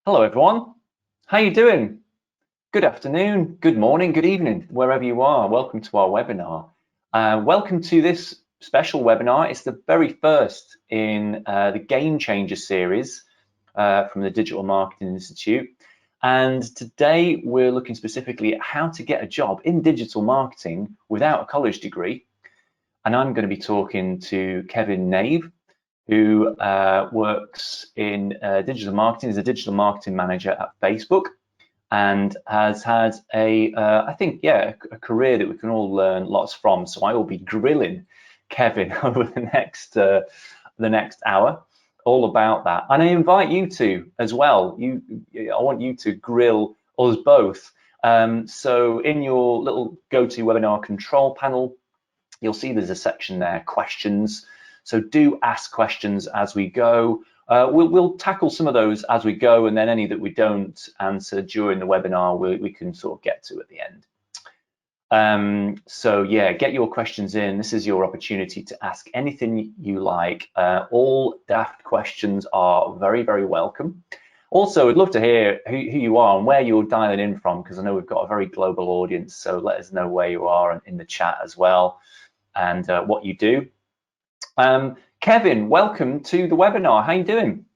Hello everyone, how you doing? Good afternoon, good morning, good evening, wherever you are. Welcome to our webinar. Welcome to this special webinar. It's the very first in the Game Changer Series from the Digital Marketing Institute. And today we're looking specifically at how to get a job in digital marketing without a college degree. And I'm going to be talking to Kevin Nave, who works in digital marketing, is a digital marketing manager at Facebook, and has had I think, a career that we can all learn lots from. So I will be grilling Kevin over the next hour, all about that. And I invite you to as well. I want you to grill us both. So in your little GoToWebinar control panel, you'll see there's a section there, questions. So do ask questions as we go. We'll tackle some of those as we go, and then any that we don't answer during the webinar, we can sort of get to at the end. So yeah, get your questions in. This is your opportunity to ask anything you like. All daft questions are very, very welcome. Also, I'd love to hear who you are and where you're dialing in from, because I know we've got a very global audience. So let us know where you are in the chat as well, and what you do. Kevin, welcome to the webinar. How you doing?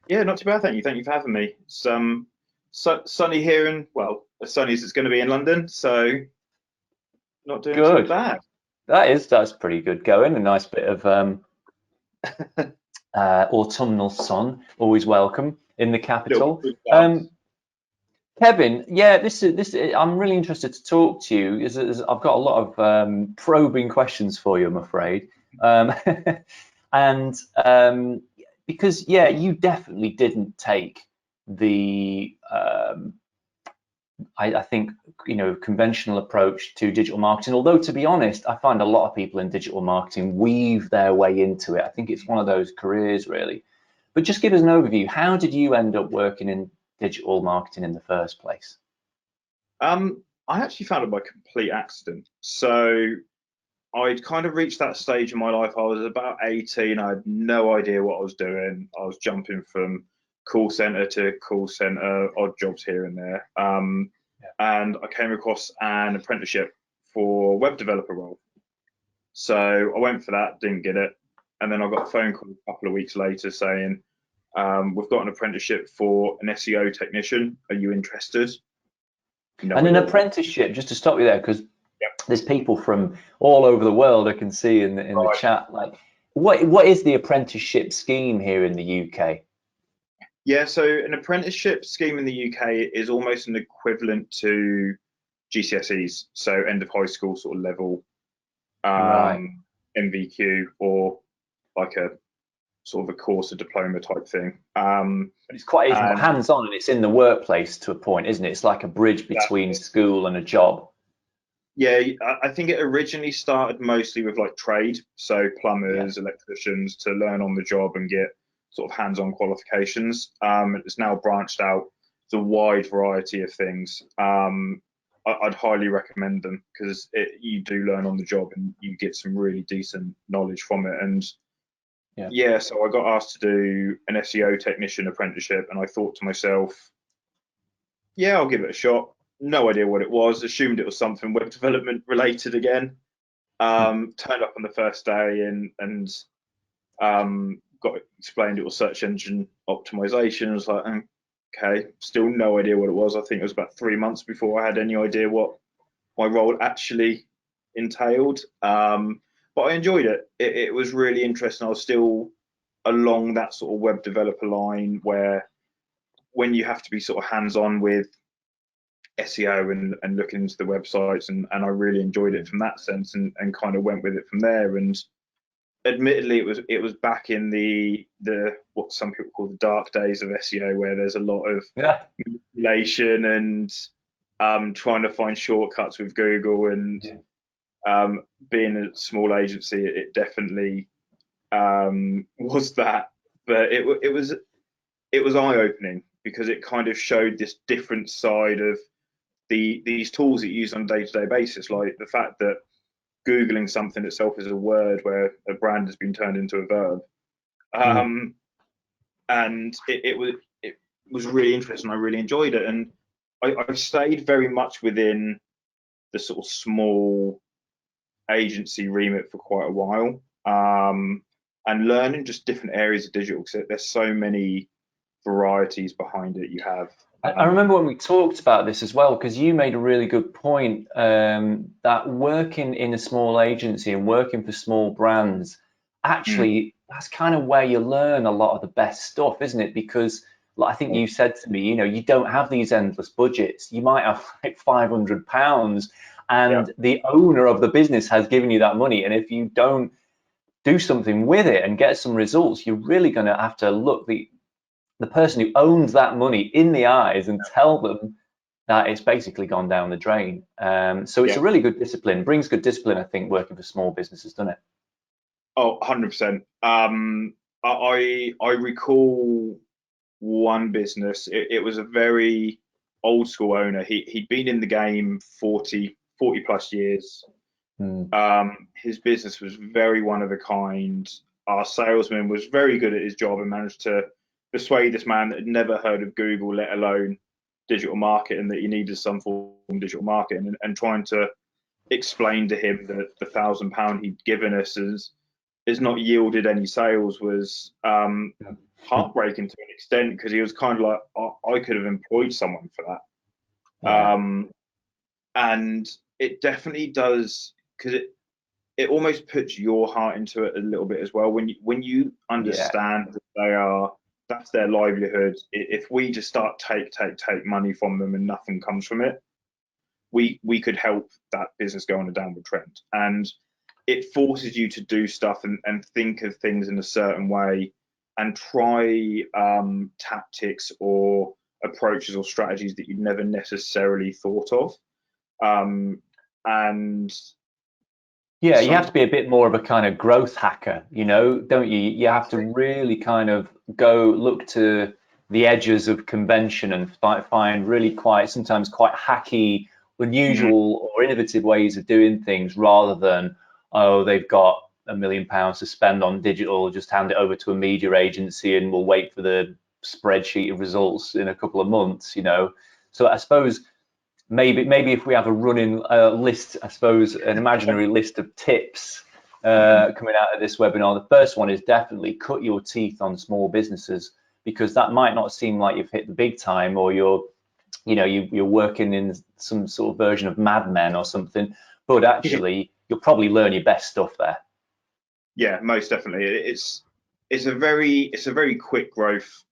Yeah, not too bad, thank you. Thank you for having me. It's sunny here, and well, as sunny as it's going to be in London, so not doing too bad. That's pretty good going. A nice bit of autumnal sun, always welcome in the capital. Kevin, yeah, I'm really interested to talk to you. I've got a lot of probing questions for you, I'm afraid. And because you definitely didn't take the I think conventional approach to digital marketing, although to be honest, I find a lot of people in digital marketing weave their way into it. I think it's one of those careers really. But just give us an overview. How did you end up working in digital marketing in the first place? I actually found it by complete accident. So I'd kind of reached that stage in my life. I was about 18. I had no idea what I was doing. I was jumping from call center to call center, odd jobs here and there. And I came across an apprenticeship for web developer role. So I went for that, didn't get it. And then I got a phone call a couple of weeks later saying, we've got an apprenticeship for an SEO technician. Are you interested? No, and an apprenticeship, just to stop you there, because there's people from all over the world I can see in the chat. Like, what is the apprenticeship scheme here in the UK? Yeah, so an apprenticeship scheme in the UK is almost an equivalent to GCSEs, so end of high school sort of level, MVQ, or like a sort of a course, a diploma type thing. But it's quite hands-on, and it's in the workplace to a point, isn't it? It's like a bridge between school and a job. Yeah, I think it originally started mostly with like trade, so plumbers, electricians, to learn on the job and get sort of hands-on qualifications. It's now branched out to a wide variety of things. I'd highly recommend them because you do learn on the job and you get some really decent knowledge from it. And so I got asked to do an SEO technician apprenticeship, and I thought to myself, yeah, I'll give it a shot. No idea what it was, assumed it was something web development related again. Turned up on the first day and got explained it was search engine optimization. I was like, okay, still no idea what it was. I think it was about 3 months before I had any idea what my role actually entailed. But I enjoyed it. It was really interesting. I was still along that sort of web developer line where when you have to be sort of hands-on with SEO and looking into the websites, and I really enjoyed it from that sense, and kind of went with it from there. And admittedly, it was back in the what some people call the dark days of SEO, where there's a lot of manipulation and trying to find shortcuts with Google, and being a small agency, it definitely was that. But it was eye-opening because it kind of showed this different side of these tools that you use on a day-to-day basis, like the fact that Googling something itself is a word where a brand has been turned into a verb. And it was really interesting. I really enjoyed it, and I stayed very much within the sort of small agency remit for quite a while, and learning just different areas of digital, because there's so many varieties behind it. You have I remember when we talked about this as well, because you made a really good point, that working in a small agency and working for small brands, mm, actually, that's kind of where you learn a lot of the best stuff, isn't it? Because like I think you said to me, you don't have these endless budgets. You might have like £500, yeah, and the owner of the business has given you that money. And if you don't do something with it and get some results, you're really going to have to look the person who owns that money in the eyes and tell them that it's basically gone down the drain. So it's yeah. a really good discipline, brings good discipline, I think, working for small businesses, doesn't it? Oh, 100%. I recall one business. It was a very old school owner. He'd been in the game 40 plus years. Mm. His business was very one of a kind. Our salesman was very good at his job and managed to persuade this man that had never heard of Google, let alone digital marketing, that he needed some form of digital marketing, and trying to explain to him that the £1,000 he'd given us has not yielded any sales was heartbreaking to an extent, because he was kind of like, I could have employed someone for that. Yeah, And it definitely does, because it almost puts your heart into it a little bit as well. When you yeah, understand that that's their livelihood. If we just start take money from them and nothing comes from it, we could help that business go on a downward trend. And it forces you to do stuff and think of things in a certain way, and try tactics or approaches or strategies that you'd never necessarily thought of. And yeah. You have some to be a bit more of a kind of growth hacker, don't you? You have to really kind of go look to the edges of convention and find really sometimes quite hacky, mm, unusual, or innovative ways of doing things, rather than, oh, they've got £1 million to spend on digital, just hand it over to a media agency and we'll wait for the spreadsheet of results in a couple of months. So I suppose maybe if we have a running list, I suppose an imaginary list of tips coming out of this webinar, the first one is definitely cut your teeth on small businesses, because that might not seem like you've hit the big time, or you're working in some sort of version of Mad Men or something, but actually you'll probably learn your best stuff there. yeah, most definitely. It's a very quick growth,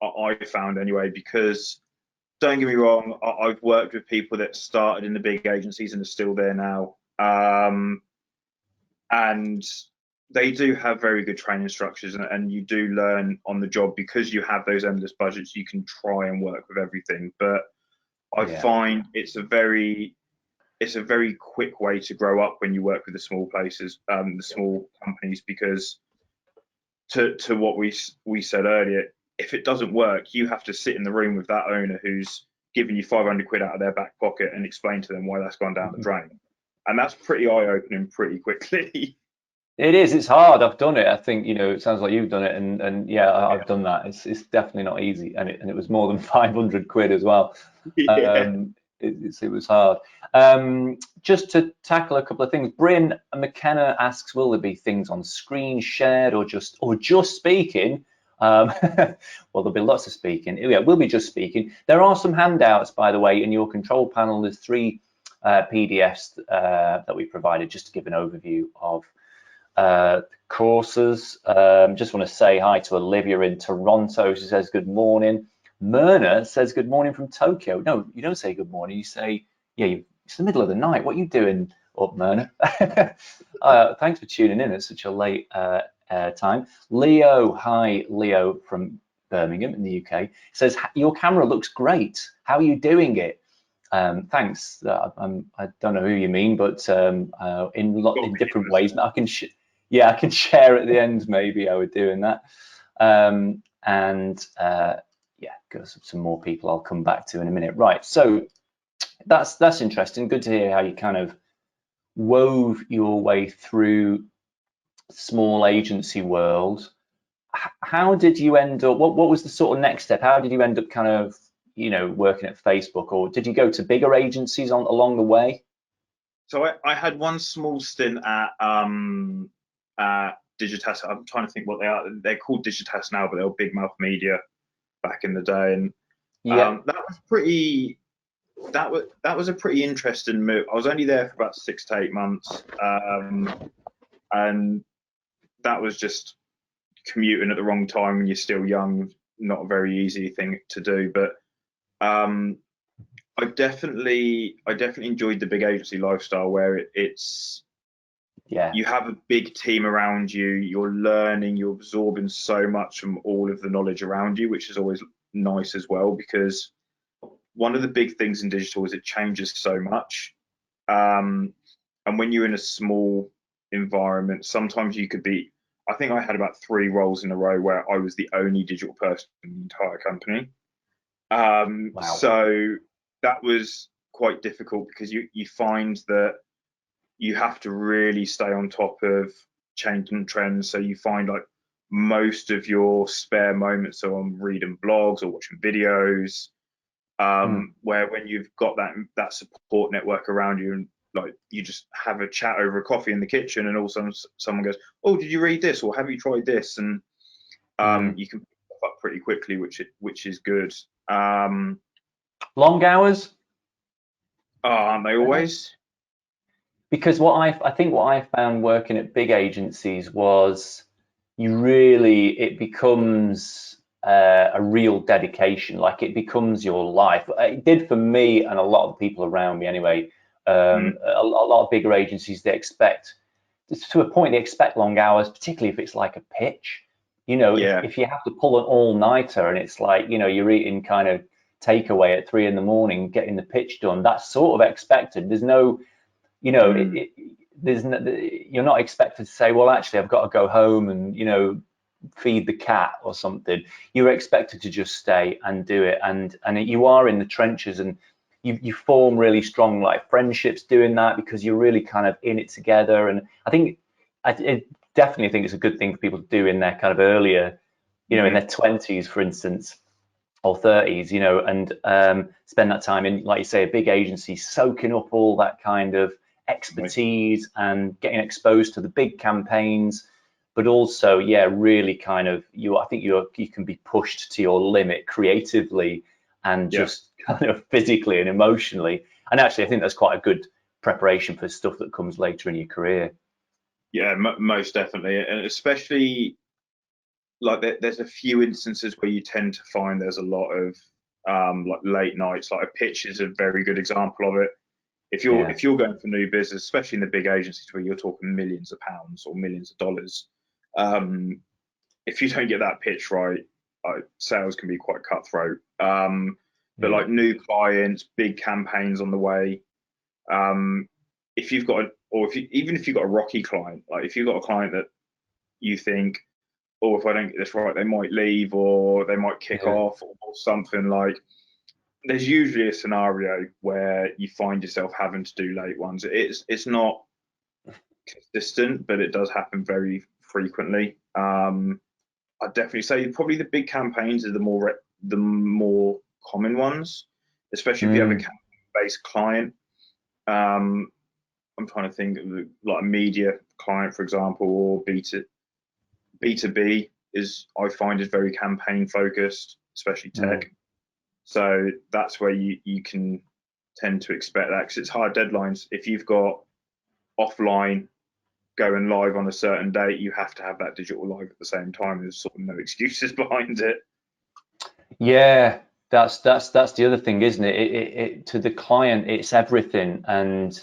I found anyway, because don't get me wrong, I've worked with people that started in the big agencies and are still there now. And they do have very good training structures, and you do learn on the job, because you have those endless budgets. You can try and work with everything, but I Yeah. find it's a very quick way to grow up when you work with the small places, the small companies, because to what we said earlier, if it doesn't work, you have to sit in the room with that owner who's giving you 500 quid out of their back pocket and explain to them why that's gone down the drain. And that's pretty eye opening pretty quickly. It is. It's hard. I've done it. I think, it sounds like you've done it, and yeah, I've Yeah. done that. It's definitely not easy, and it was more than 500 quid as well. Yeah. It was hard. Just to tackle a couple of things, Bryn McKenna asks, will there be things on screen shared, or just speaking? Well, there'll be lots of speaking. Yeah, we'll be just speaking. There are some handouts, by the way, in your control panel. There's 3 PDFs that we provided, just to give an overview of courses. Just want to say hi to Olivia in Toronto. She says good morning. Myrna says good morning from Tokyo. No, you don't say good morning. You say, yeah, it's the middle of the night. What are you doing up, Myrna? Thanks for tuning in at such a late time. Leo, hi, Leo from Birmingham in the UK, says your camera looks great. How are you doing it? Thanks. I don't know who you mean, but in different ways. I can share at the end maybe how we're doing that. Yeah, got some more people I'll come back to in a minute. Right, so that's interesting. Good to hear how you kind of wove your way through small agency world. how did you end up, what was the sort of next step? How did you end up kind of, working at Facebook, or did you go to bigger agencies along the way? So I had one small stint at Digitas. I'm trying to think what they are. They're called Digitas now, but they were Big Mouth Media back in the day, and Yeah. that was a pretty interesting move. I was only there for about 6 to 8 months, and that was just commuting at the wrong time when you're still young. Not a very easy thing to do, but um, I definitely enjoyed the big agency lifestyle where it's Yeah. you have a big team around you, you're learning, you're absorbing so much from all of the knowledge around you, which is always nice as well, because one of the big things in digital is it changes so much. And when you're in a small environment, sometimes you could be, I think I had about 3 roles in a row where I was the only digital person in the entire company. Wow. So that was quite difficult because you find that you have to really stay on top of changing trends. So you find like most of your spare moments are on reading blogs or watching videos. Mm. Where when you've got that support network around you, and like you just have a chat over a coffee in the kitchen, and all of a sudden someone goes, "Oh, did you read this? Or have you tried this?" And Mm. you can pick stuff up pretty quickly, which is good. Um, Long hours? aren't they always? Because I think what I found working at big agencies was it becomes a real dedication. Like it becomes your life. It did for me and a lot of people around me anyway. Mm, A lot of bigger agencies, they expect, to a point, they expect long hours, particularly if it's like a pitch. yeah, If you have to pull an all-nighter and it's like, you're eating kind of takeaway at 3 in the morning, getting the pitch done, that's sort of expected. There's no, you know, mm, there's no, you're not expected to say, well, actually, I've got to go home and, feed the cat or something. You're expected to just stay and do it. And you are in the trenches, and you form really strong like friendships doing that because you're really kind of in it together. And I definitely think it's a good thing for people to do in their kind of earlier, in mm, their 20s, for instance, or 30s, and spend that time in, like you say, a big agency, soaking up all that kind of expertise and getting exposed to the big campaigns, but also, yeah, really kind of I think you can be pushed to your limit creatively and yeah. just kind of physically and emotionally. And actually, I think that's quite a good preparation for stuff that comes later in your career. Yeah, most definitely, and especially like there's a few instances where you tend to find there's a lot of like late nights. Like a pitch is a very good example of it. Yeah. If you're going for new business, especially in the big agencies where you're talking millions of pounds or millions of dollars, um, if you don't get that pitch right, sales can be quite cutthroat. But Mm. like new clients, big campaigns on the way, um, if you've got or if you, even if you've got a rocky client, like if you've got a client that you think, oh, if I don't get this right, they might leave or they might kick Yeah. off or something, like there's usually a scenario where you find yourself having to do late ones. It's not consistent, but it does happen very frequently. I'd definitely say probably the big campaigns are the more common ones, especially if you have a Mm. campaign-based client. Um, I'm trying to think of like a media client, for example, or B2B is I find is very campaign focused, especially Mm. tech. So that's where you can tend to expect that because it's hard deadlines. If you've got offline going live on a certain date, you have to have that digital live at the same time. There's sort of no excuses behind it. Yeah, that's the other thing, isn't it? To the client, it's everything, and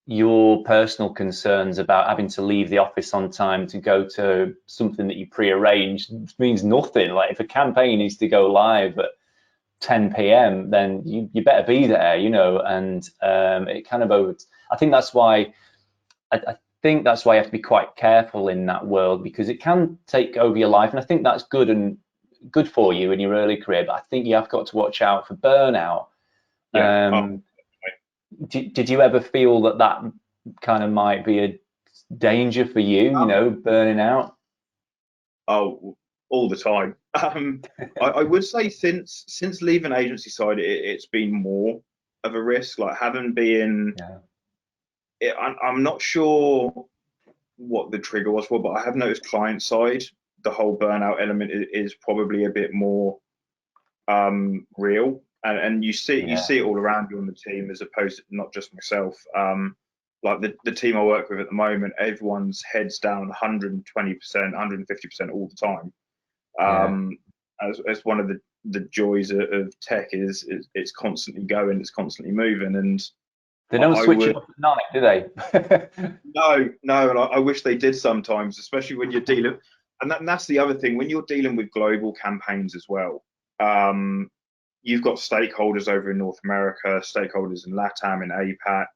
your personal concerns about having to leave the office on time to go to something that you pre-arranged means nothing. Like if a campaign needs to go live at 10 p.m., then you better be there, and it kind of over. I think that's why I think that's why you have to be quite careful in that world because it can take over your life, and I think that's good and good for you in your early career. But I think you have got to watch out for burnout. Yeah. Oh, Um, did you ever feel that kind of might be a danger for you, burning out? oh, all the time. I would say since leaving agency side, it's been more of a risk. Like having been, Yeah. I'm not sure what the trigger was for, but I have noticed client side, the whole burnout element is probably a bit more real, and you Yeah. see it all around you on the team as opposed to not just myself. Like the team I work with at the moment, everyone's heads down 120%, 150% all the time. Yeah. As one of the joys of tech is it's constantly going, it's constantly moving, and They don't I switch it would off at night, do they? no, and I wish they did sometimes, especially when you're dealing, and that's the other thing when you're dealing with global campaigns as well. You've got stakeholders over in North America, stakeholders in LATAM, in APAC,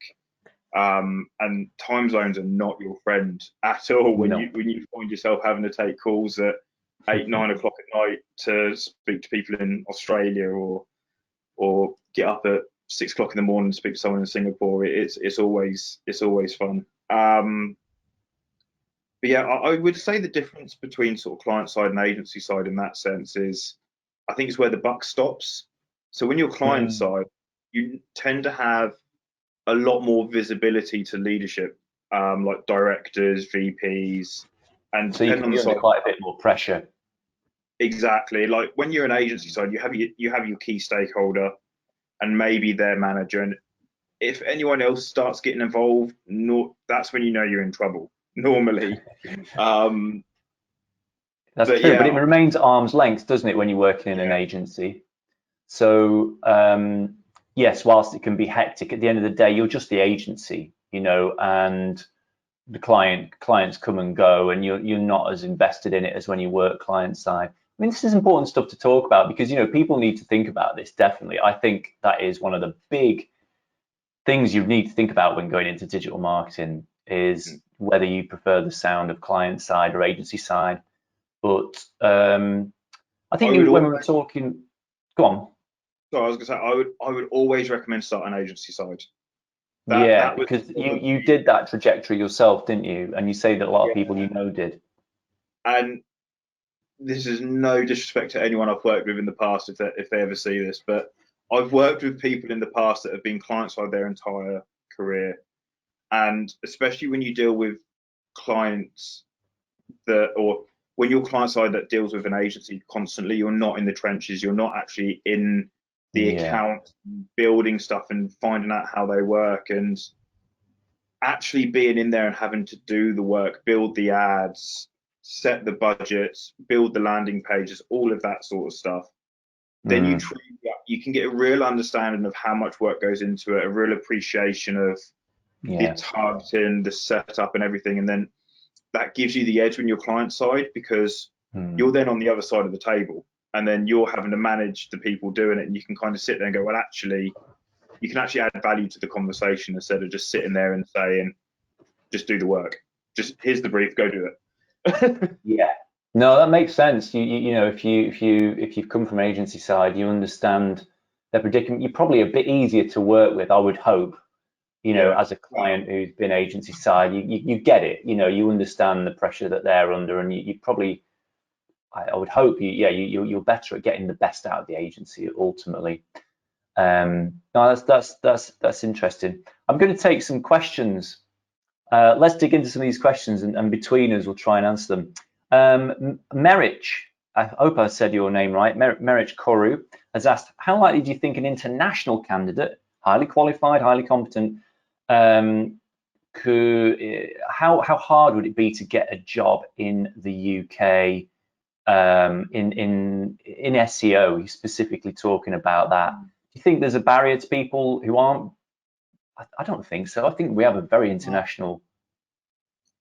and time zones are not your friend at all when No. you find yourself having to take calls at 8, 9 o'clock at night to speak to people in Australia or get up at 6 o'clock in the morning to speak to someone in Singapore. It's always fun. But yeah, I would say the difference between sort of client side and agency side in that sense is I think it's where the buck stops. So when you're client Mm. side, you tend to have a lot more visibility to leadership, like directors, VPs, and So you depending can on the be under side, quite a bit more pressure. exactly. Like when you're an agency side, you have your key stakeholder and maybe their manager, and if anyone else starts getting involved, no, that's when you know you're in trouble. Normally, um, That's but true, but it yeah, remains arm's length, doesn't it, when you're working in an yeah, agency? So yes, whilst it can be hectic, at the end of the day, you're just the agency, and the clients come and go, and you're not as invested in it as when you work client side. I mean, this is important stuff to talk about because people need to think about this. Definitely, I think that is one of the big things you need to think about when going into digital marketing is whether you prefer the sound of client side or agency side. But I I think would when we were always. talking, go on. So I was gonna say I would always recommend starting agency side. Yeah, That was because you probably did that trajectory yourself, didn't you? And you say that a lot of yeah, people did. and this is no disrespect to anyone I've worked with in the past if they ever see this, but I've worked with people in the past that have been client side their entire career, and especially when you deal with clients or when you're client side that deals with an agency constantly, you're not in the trenches, you're not actually in the Yeah. account building stuff and finding out how they work and actually being in there and having to do the work, build the ads, set the budgets, build the landing pages, all of that sort of stuff, then Mm, you can get a real understanding of how much work goes into it, a real appreciation of the yeah. targeting, the setup, and everything, and then that gives you the edge when you're client side because Mm, you're then on the other side of the table, and then you're having to manage the people doing it, and you can kind of sit there and go, well, actually, you can actually add value to the conversation instead of just sitting there and saying, just do the work. Just here's the brief, go do it. yeah. No, that makes sense. If you've come from agency side, you understand their predicament. You're probably a bit easier to work with, I would hope. Yeah. As a Well, client who's been agency side, you get it. You understand the pressure that they're under, and you probably, I would hope, you're better at getting the best out of the agency ultimately. No, that's interesting. I'm going to take some questions. Let's dig into some of these questions, and between us, we'll try and answer them. Merich, I hope I said your name right. Merich Koru has asked, how likely do you think an international candidate, highly qualified, highly competent, how hard would it be to get a job in the UK in SEO? He's specifically talking about that. Do you think there's a barrier to people who aren't? I don't think so. I think we have a very international.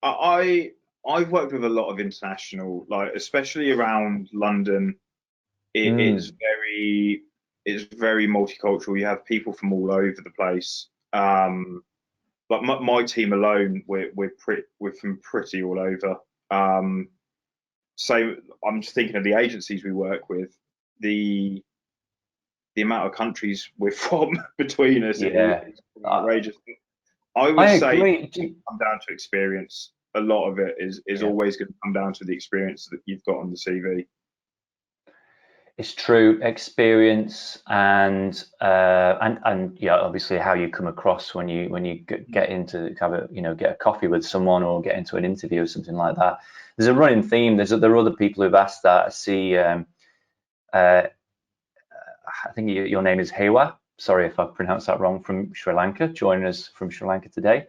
I I've worked with a lot of international, like especially around London. Mm, It's very multicultural. You have people from all over the place. Like my team alone, we're from pretty all over. So I'm just thinking of the agencies we work with, the the amount of countries we're from between us yeah, is I, outrageous. I would I say agree. it come down to experience. A lot of it is Yeah. always going to come down to the experience that you've got on the CV. It's true. Experience and yeah, obviously how you come across when you get into have a get a coffee with someone or get into an interview or something like that. There's a running theme. There are other people who've asked that. I see. Uh, I think your name is Hewa. Sorry if I pronounced that wrong. From Sri Lanka, joining us from Sri Lanka today.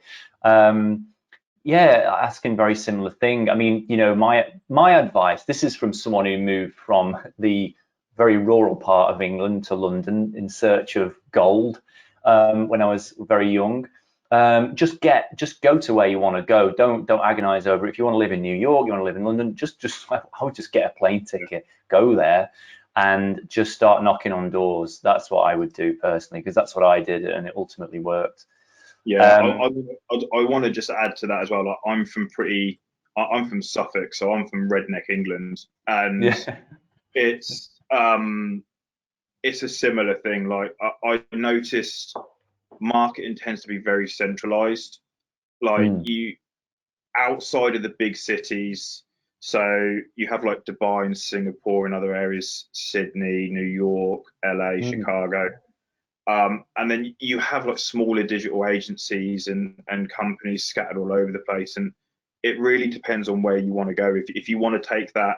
Yeah, asking very similar thing. I mean, my advice. This is from someone who moved from the very rural part of England to London in search of gold when I was very young. Just go to where you want to go. Don't agonize over it. If you want to live in New York, you want to live in London, I would just get a plane ticket, go there, and just start knocking on doors. That's what I would do personally, because that's what I did, and it ultimately worked. Yeah, I want to just add to that as well. Like, I'm from Suffolk, so I'm from redneck England, and Yeah. it's a similar thing. Like I noticed marketing tends to be very centralized. Like Mm, you outside of the big cities, so you have like Dubai and Singapore and other areas, Sydney, New York, LA, mm, Chicago. And then you have like smaller digital agencies and companies scattered all over the place. And it really depends on where you want to go. If you want to take that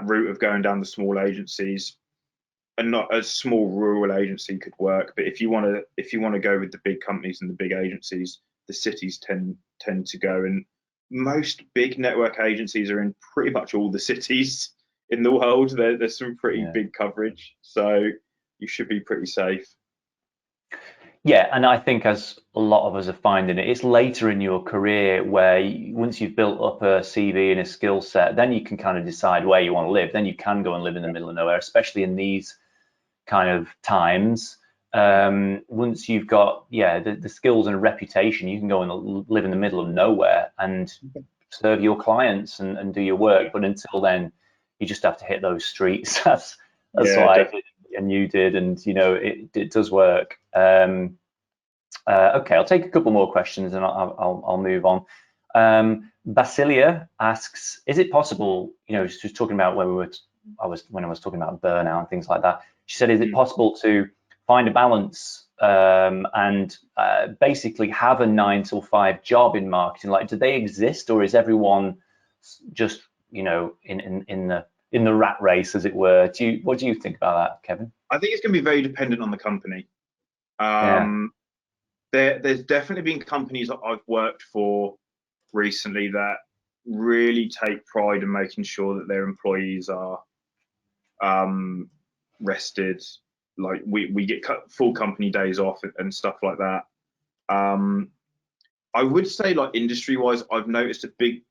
route of going down the small agencies, and not a small rural agency could work, but if you want to go with the big companies and the big agencies, the cities tend to go. And most big network agencies are in pretty much all the cities in the world. There's some pretty yeah. big coverage, so you should be pretty safe. Yeah, and I think as a lot of us are finding it, it's later in your career where once you've built up a CV and a skill set, then you can kind of decide where you want to live. Then you can go and live in the middle of nowhere, especially in these kind of times. Once you've got, yeah, the skills and reputation, you can go and live in the middle of nowhere and serve your clients and do your work. But until then, you just have to hit those streets. That's Yeah, what I definitely. did and you did, and it does work. Okay, I'll take a couple more questions and I'll move on. Basilia asks, is it possible, she's talking about when I was talking about burnout and things like that. She said, is it possible to find a balance and basically have a 9 to 5 job in marketing? Like, do they exist, or is everyone just, in the rat race, as it were? What do you think about that, Kevin? I think it's going to be very dependent on the company. Yeah. Um, there's definitely been companies that I've worked for recently that really take pride in making sure that their employees are um, rested. Like we get full company days off and stuff like that. Um, I would say like industry wise, I've noticed a big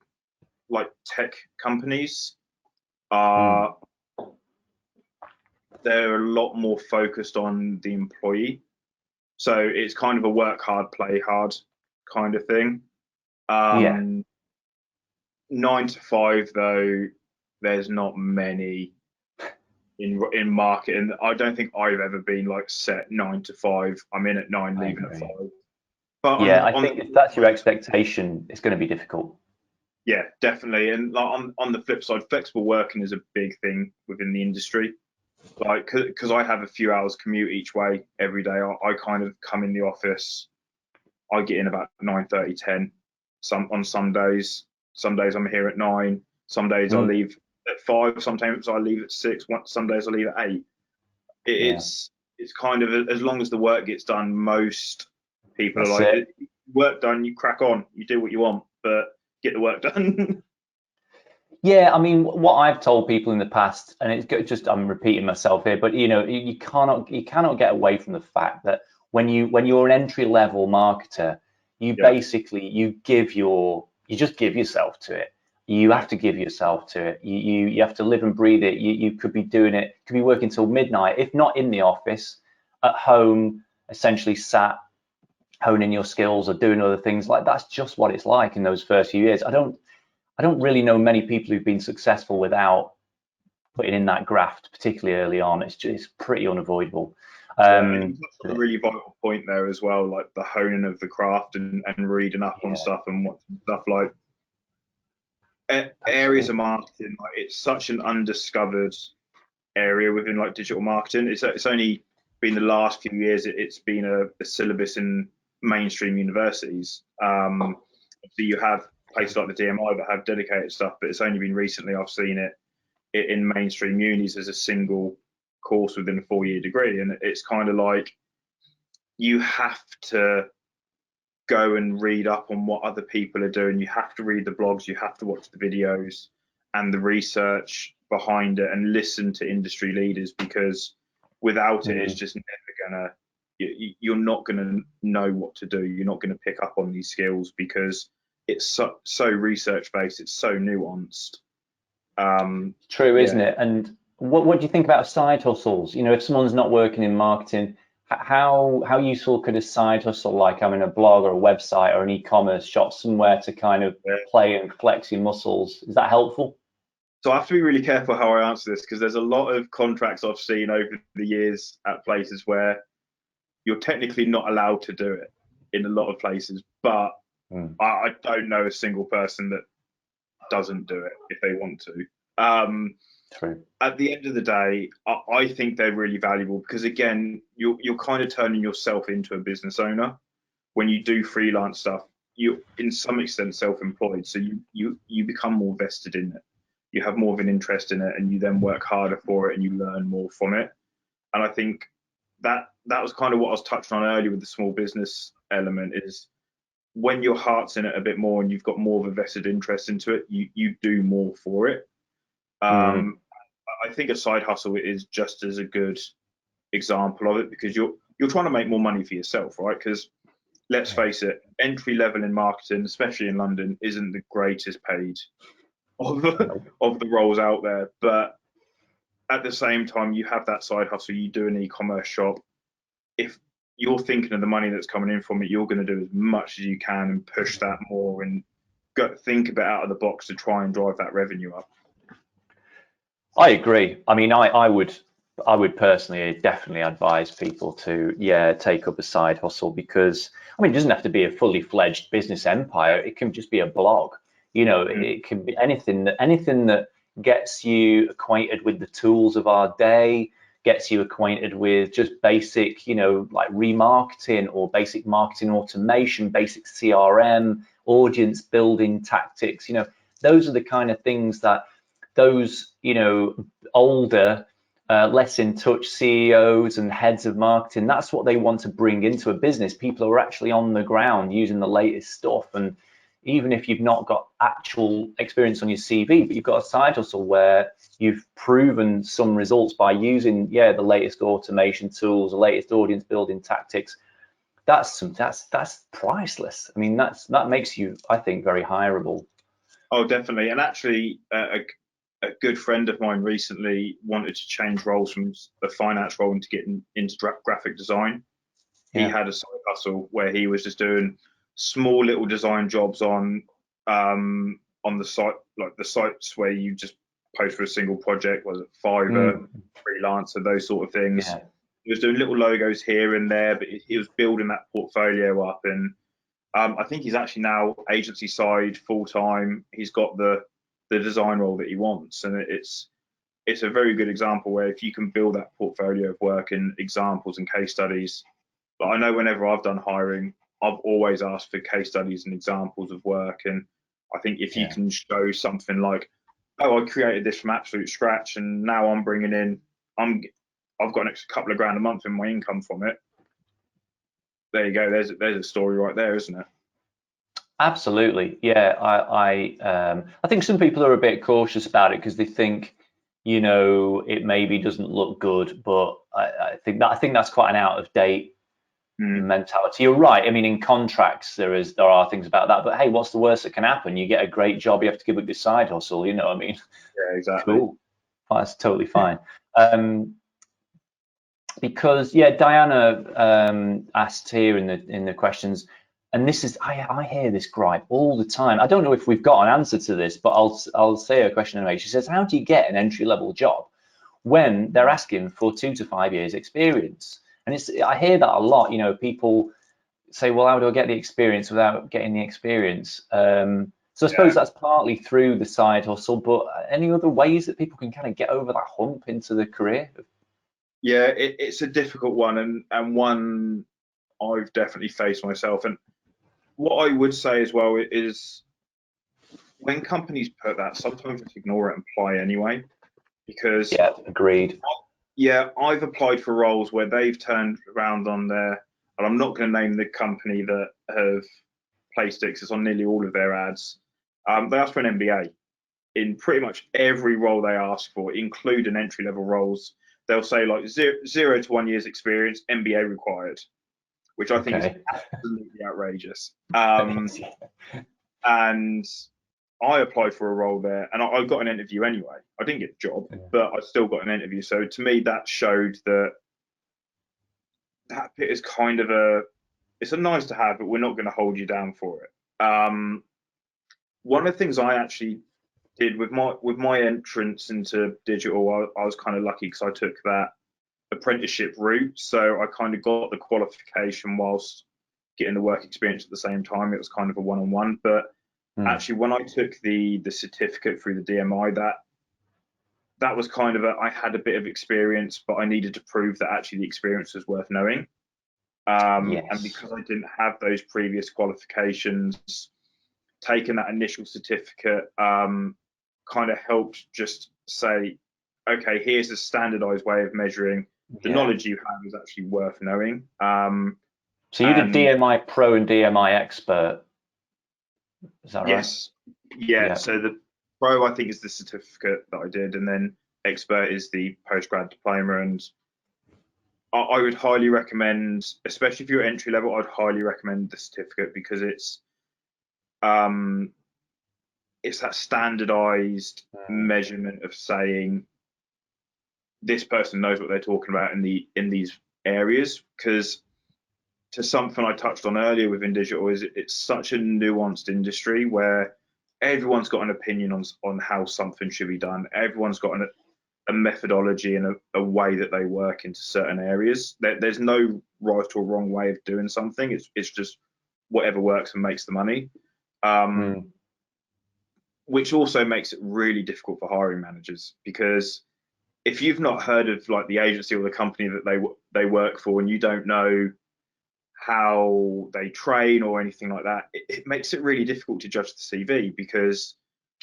like tech companies Mm. are they're a lot more focused on the employee. So it's kind of a work hard, play hard kind of thing. Yeah. Um, 9 to 5 though, there's not many in marketing. I don't think I've ever been like set 9 to 5. I'm in at 9, I leaving at agree. 5. But Yeah, I on the think if flip that's your side, expectation, it's going to be difficult. yeah, definitely. And like on the flip side, flexible working is a big thing within the industry. Like because I have a few hours commute each way every day. I kind of come in the office. I get in about 9:30, 10. Some days. Some days I'm here at 9. Some days I Mm, leave at 5. Sometimes I leave at 6. Some days I leave at 8. yeah, It's kind of as long as the work gets done. Most people are that's like, it. work done, you crack on, you do what you want, but get the work done. Yeah, I mean, what I've told people in the past, and just I'm repeating myself here, but you cannot get away from the fact that when you're an entry level marketer, you Yeah, basically you just give yourself to it. You yeah, have to give yourself to it. You have to live and breathe it. You could be doing it, could be working till midnight, if not in the office, at home, essentially sat honing your skills or doing other things. Like, that's just what it's like in those first few years. I don't really know many people who've been successful without putting in that graft, particularly early on. It's pretty unavoidable. yeah. And you Um, touched on a really vital point there as well, like the honing of the craft and reading up on yeah, stuff and watching stuff. Like areas of absolutely. marketing, like it's such an undiscovered area within like digital marketing. It's only been the last few years it's been a syllabus in mainstream universities. So you have places like the DMI that have dedicated stuff, but it's only been recently I've seen it in mainstream unis as a single course within a 4-year degree. And it's kind of like you have to go and read up on what other people are doing. You have to read the blogs, you have to watch the videos and the research behind it and listen to industry leaders, because without it, it's just never gonna, you're not gonna know what to do. You're not gonna pick up on these skills because it's so research based, it's so nuanced. True, isn't it? And what do you think about side hustles? If someone's not working in marketing, how useful could a side hustle, like having a blog or a website or an e-commerce shop somewhere to kind of play and flex your muscles? Is that helpful? So I have to be really careful how I answer this, because there's a lot of contracts I've seen over the years at places where you're technically not allowed to do it in a lot of places, but I don't know a single person that doesn't do it if they want to. True. At the end of the day, I think they're really valuable, because again, you're kind of turning yourself into a business owner. When you do freelance stuff, you're in some extent self-employed, so you become more vested in it. You have more of an interest in it, and you then work harder for it and you learn more from it. And I think that was kind of what I was touching on earlier with the small business element, is when your heart's in it a bit more and you've got more of a vested interest into it, you do more for it. I think a side hustle is just as a good example of it, because you're trying to make more money for yourself, right? Because let's face it, entry level in marketing, especially in London, isn't the greatest paid of the roles out there. But at the same time, you have that side hustle, you do an e-commerce shop. If you're thinking of the money that's coming in from it, you're going to do as much as you can and push that more and think a bit out of the box to try and drive that revenue up. I agree. I mean, I would personally definitely advise people to take up a side hustle, because it doesn't have to be a fully fledged business empire. It can just be a blog. It can be anything that gets you acquainted with the tools of our day, gets you acquainted with just basic, like remarketing or basic marketing automation, basic CRM, audience building tactics. Those are the kind of things that those, older, less in touch CEOs and heads of marketing, that's what they want to bring into a business. People who are actually on the ground using the latest stuff. And even if you've not got actual experience on your CV, but you've got a side hustle where you've proven some results by using, the latest automation tools, the latest audience building tactics, that's priceless. I mean, that makes you, I think, very hireable. Oh, definitely. And actually, a good friend of mine recently wanted to change roles from the finance role into getting into graphic design. He had a side hustle where he was just doing small little design jobs on the site, like the sites where you just post for a single project, was it Fiverr, Freelancer, those sort of things. He was doing little logos here and there, but he was building that portfolio up. And I think he's actually now agency side full time. He's got the design role that he wants, and it's a very good example where if you can build that portfolio of work and examples and case studies. But I know whenever I've done hiring, I've always asked for case studies and examples of work. And I think if you can show something like, oh, I created this from absolute scratch, and now I'm bringing in, I've got an extra couple of grand a month in my income from it. There you go. There's a story right there, isn't it? Absolutely. Yeah. I think some people are a bit cautious about it because they think, it maybe doesn't look good, but I think that's quite an out of date mentality. You're right. I mean, in contracts there are things about that, but hey, what's the worst that can happen? You get a great job, you have to give up your side hustle. You know what I mean? Yeah, exactly. Cool. That's totally fine. Because Diana asked here in the questions, and this is I hear this gripe all the time. I don't know if we've got an answer to this, but I'll say a question anyway. She says, how do you get an entry-level job when they're asking for 2 to 5 years experience? And I hear that a lot. People say, well, how do I get the experience without getting the experience? So I Yeah. suppose that's partly through the side hustle, but any other ways that people can kind of get over that hump into the career? Yeah, it's a difficult one, and one I've definitely faced myself. And what I would say as well is when companies put that, sometimes just ignore it and apply anyway. Because Yeah, agreed. yeah, I've applied for roles where they've turned around on their, and I'm not going to name the company that have placed it because it's on nearly all of their ads. They asked for an MBA in pretty much every role they ask for, including entry level roles. They'll say like 0 to 1 years experience, MBA required, which I think is Okay. absolutely outrageous. And I applied for a role there, and I got an interview anyway. I didn't get the job, but I still got an interview. So to me, that showed that bit is kind of it's a nice to have, but we're not going to hold you down for it. One of the things I actually did with my entrance into digital, I was kind of lucky because I took that apprenticeship route. So I kind of got the qualification whilst getting the work experience at the same time. It was kind of a one-on-one, but actually when I took the certificate through the DMI, that was kind of I had a bit of experience, but I needed to prove that actually the experience was worth knowing. Yes. And because I didn't have those previous qualifications, taking that initial certificate kind of helped just say, okay, here's a standardized way of measuring the knowledge you have is actually worth knowing. So you did DMIPRO and DMI Expert. Is that right? Yes. Yeah. So the Pro, I think, is the certificate that I did, and then Expert is the postgrad diploma. And I would highly recommend, especially if you're entry level, I'd highly recommend the certificate because it's that standardized measurement of saying this person knows what they're talking about in these areas. Because to something I touched on earlier within digital is it's such a nuanced industry where everyone's got an opinion on how something should be done. Everyone's got a methodology and a way that they work into certain areas. There's no right or wrong way of doing something. It's just whatever works and makes the money. Which also makes it really difficult for hiring managers, because if you've not heard of like the agency or the company that they work for, and you don't know how they train or anything like that, it makes it really difficult to judge the CV, because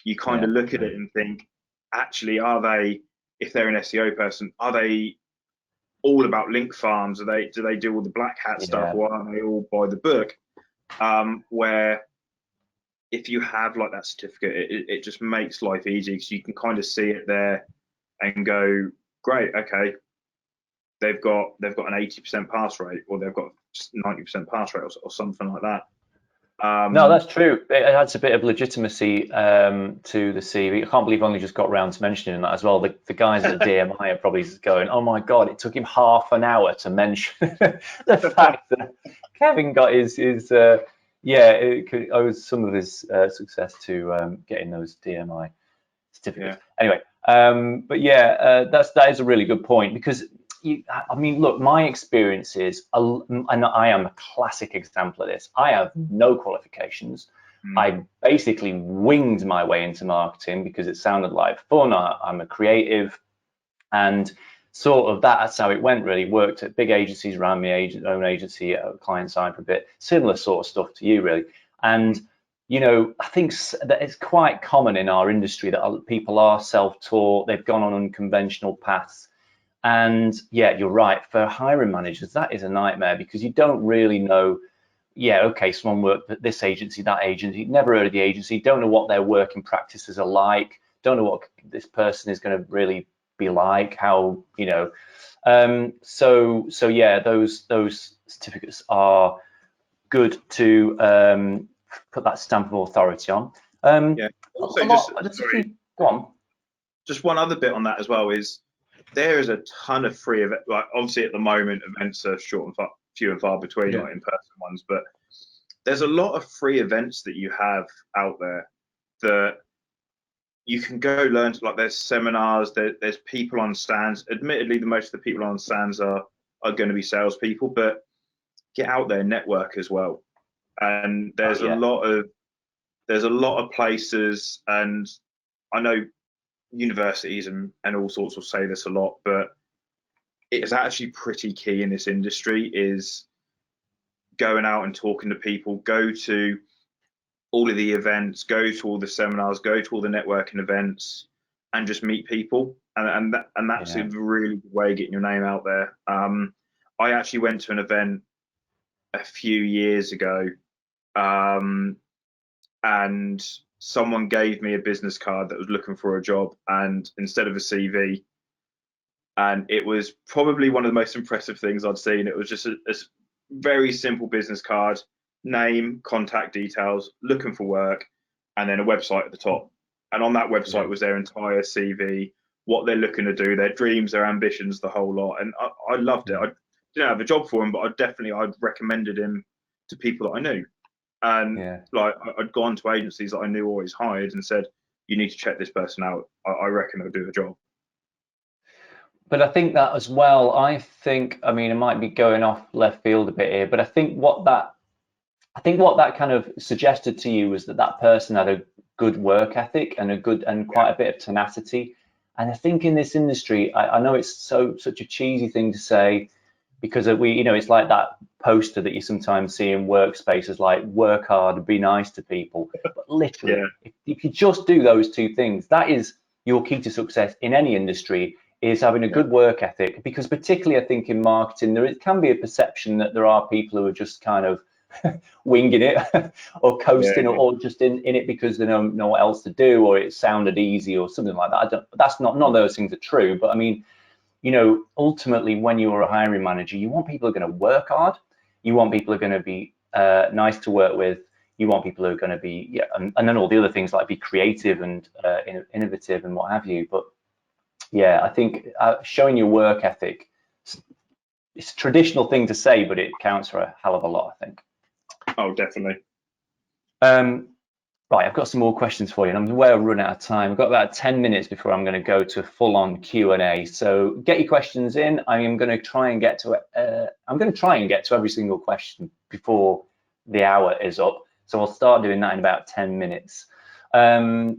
you kind of look at it and think, actually, if they're an SEO person, are they all about link farms? Do they do all the black hat stuff, or are they all by the book? Where if you have like that certificate, it just makes life easy, because you can kind of see it there and go, great, okay, they've got an 80% pass rate, or they've got 90% pass rate, or something like that. No, that's true. It adds a bit of legitimacy to the CV. I can't believe I only just got round to mentioning that as well. The guys at DMI are probably going, oh my God, it took him half an hour to mention the fact that Kevin got his it owes some of his success to getting those DMI certificates. Anyway, but that is a really good point, because I mean, look, my experience is, and I am a classic example of this. I have no qualifications. I basically winged my way into marketing because it sounded like fun. I'm a creative, and sort of that's how it went, really. Worked at big agencies, ran my own agency at client side for a bit. Similar sort of stuff to you, really. And I think that it's quite common in our industry that people are self-taught. They've gone on unconventional paths. And you're right. For hiring managers, that is a nightmare, because you don't really know. Okay, someone worked at this agency, that agency, never heard of the agency, don't know what their working practices are like, don't know what this person is going to really be like, how, so those certificates are good to put that stamp of authority on. Also, go on. Just one other bit on that as well is, there is a ton of free events. Like, obviously at the moment events are few and far between, like in-person ones, but there's a lot of free events that you have out there that you can go learn. Like, there's seminars, there's people on stands. Admittedly, most of the people on stands are going to be salespeople, but get out there, network as well. And there's there's a lot of places, and I know universities and all sorts will say this a lot, but it's actually pretty key in this industry is going out and talking to people, go to all of the events, go to all the seminars, go to all the networking events, and just meet people. And that's a really good way of getting your name out there. I actually went to an event a few years ago, and someone gave me a business card that was looking for a job, and instead of a CV, and it was probably one of the most impressive things I'd seen. It was just a very simple business card, name, contact details, looking for work, and then a website at the top. And on that website was their entire CV, what they're looking to do, their dreams, their ambitions, the whole lot. And I loved it. I didn't have a job for him, but I'd recommended him to people that I knew. And like I'd gone to agencies that I knew always hired and said, you need to check this person out. I reckon they'll do the job. But I think that as well, I mean, it might be going off left field a bit here, but I think what that kind of suggested to you was that person had a good work ethic and quite a bit of tenacity. And I think in this industry, I know it's such a cheesy thing to say, because it's like that poster that you sometimes see in workspaces, like work hard, be nice to people. But literally, if you just do those two things, that is your key to success in any industry, is having a good work ethic. Because particularly I think in marketing, there can be a perception that there are people who are just kind of winging it or coasting or just in it because they don't know what else to do, or it sounded easy or something like that. None of those things are true. But I mean, ultimately, when you're a hiring manager, you want people who are going to work hard. You want people who are going to be nice to work with. You want people who are going to be, and then all the other things like be creative and innovative and what have you. But I think showing your work ethic, it's a traditional thing to say, but it counts for a hell of a lot, I think. Oh, definitely. Right, I've got some more questions for you, and I'm aware I've run out of time. I've got about 10 minutes before I'm going to go to full-on Q&A. So get your questions in. I am going to try and get to every single question before the hour is up. So I'll start doing that in about 10 minutes. Right,